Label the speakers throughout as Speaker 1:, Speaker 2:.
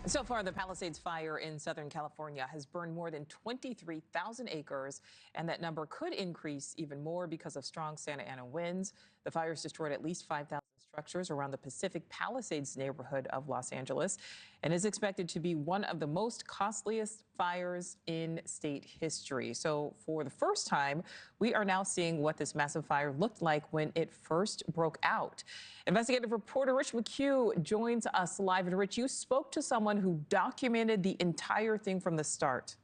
Speaker 1: So far, the Palisades fire in Southern California has burned more than 23,000 acres, and that number could increase even more because of strong Santa Ana winds. The fires destroyed at least 5,000 structures around the Pacific Palisades neighborhood of Los Angeles and is expected to be one of the most costliest fires in state history. So for the first time, we are now seeing what this massive fire looked like when it first broke out. Investigative reporter Rich McHugh joins us live. And Rich, you spoke to someone who documented the entire thing from the start.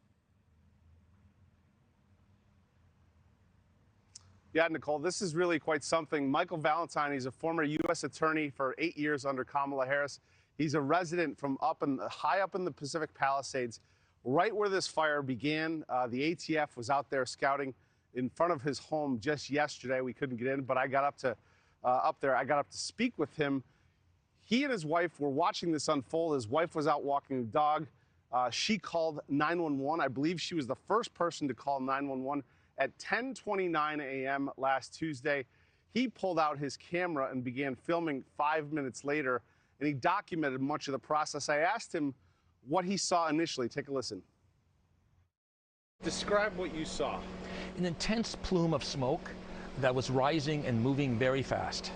Speaker 2: Yeah, Nicole, this is really quite something. Michael Valentine, he's a former U.S. attorney for 8 years under Kamala Harris. He's a resident from high up in the Pacific Palisades, right where this fire began. The ATF was out there scouting in front of his home just yesterday. We couldn't get in, but I got up to speak with him. He and his wife were watching this unfold. His wife was out walking the dog. She called 911. I believe she was the first person to call 911 at 10:29 a.m. last Tuesday. He pulled out his camera and began filming 5 minutes later, and he documented much of the process. I asked him what he saw initially. Take a listen. Describe what you saw.
Speaker 3: An intense plume of smoke that was rising and moving very fast.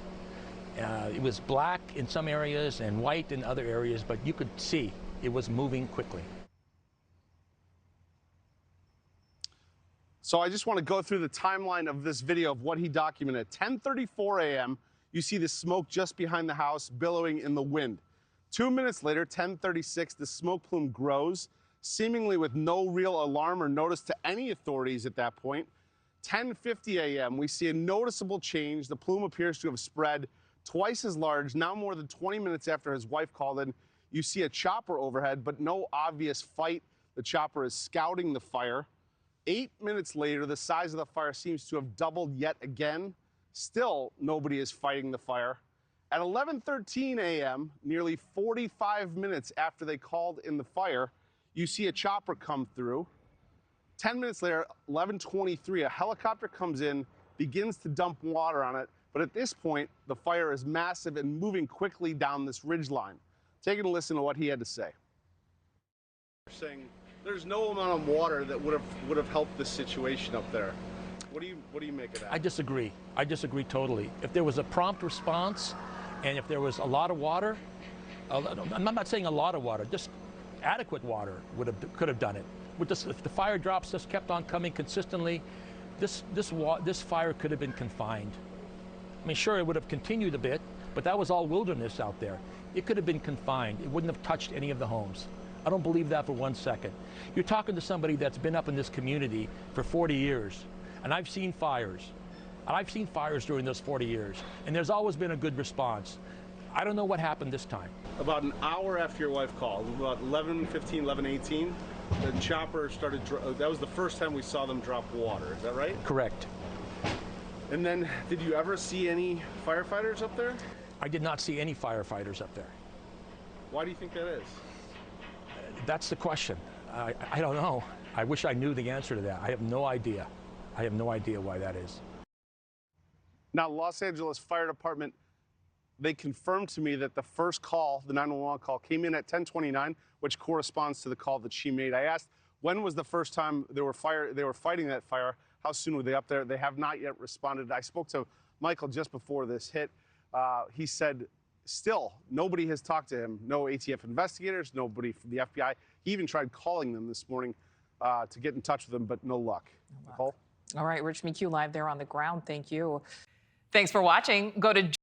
Speaker 3: It was black in some areas and white in other areas, but you could see it was moving quickly.
Speaker 2: So I just want to go through the timeline of this video of what he documented. At 10:34 a.m., you see the smoke just behind the house billowing in the wind. 2 minutes later, 10:36, the smoke plume grows, seemingly with no real alarm or notice to any authorities at that point. 10:50 a.m., we see a noticeable change. The plume appears to have spread twice as large. Now more than 20 minutes after his wife called in, you see a chopper overhead, but no obvious fight. The chopper is scouting the fire. 8 minutes later, the size of the fire seems to have doubled yet again. Still, nobody is fighting the fire. At 11:13 a.m., nearly 45 minutes after they called in the fire, you see a chopper come through. 10 minutes later, 11:23, a helicopter comes in, begins to dump water on it. But at this point, the fire is massive and moving quickly down this ridgeline. Taking a listen to what he had to say. Saying there's no amount of water that would have helped this situation up there. What do you make of that?
Speaker 3: I disagree. I disagree totally. If there was a prompt response, and if there was a lot of water, I'm not saying a lot of water, just adequate water could have done it. If the fire drops just kept on coming consistently, this fire could have been confined. I mean, sure, it would have continued a bit, but that was all wilderness out there. It could have been confined. It wouldn't have touched any of the homes. I don't believe that for 1 second. You're talking to somebody that's been up in this community for 40 years, and I've seen fires. I've seen fires during those 40 years, and there's always been a good response. I don't know what happened this time.
Speaker 2: About an hour after your wife called, about 11:15, 11:18, the chopper started, that was the first time we saw them drop water, is that right?
Speaker 3: Correct.
Speaker 2: And then, did you ever see any firefighters up there?
Speaker 3: I did not see any firefighters up there.
Speaker 2: Why do you think that is?
Speaker 3: That's the question. I don't know. I wish I knew the answer to that. I have no idea. I have no idea why that is.
Speaker 2: Now, Los Angeles Fire Department, they confirmed to me that the first call, the 911 call, came in at 10:29, which corresponds to the call that she made. I asked, when was the first time they were fighting that fire? How soon were they up there? They have not yet responded. I spoke to Michael just before this hit. He said, still, nobody has talked to him. No ATF investigators, nobody from the FBI. He even tried calling them this morning to get in touch with them, but no luck. Nicole?
Speaker 1: All right, Rich McHugh live there on the ground. Thank you. Thanks for watching. Go to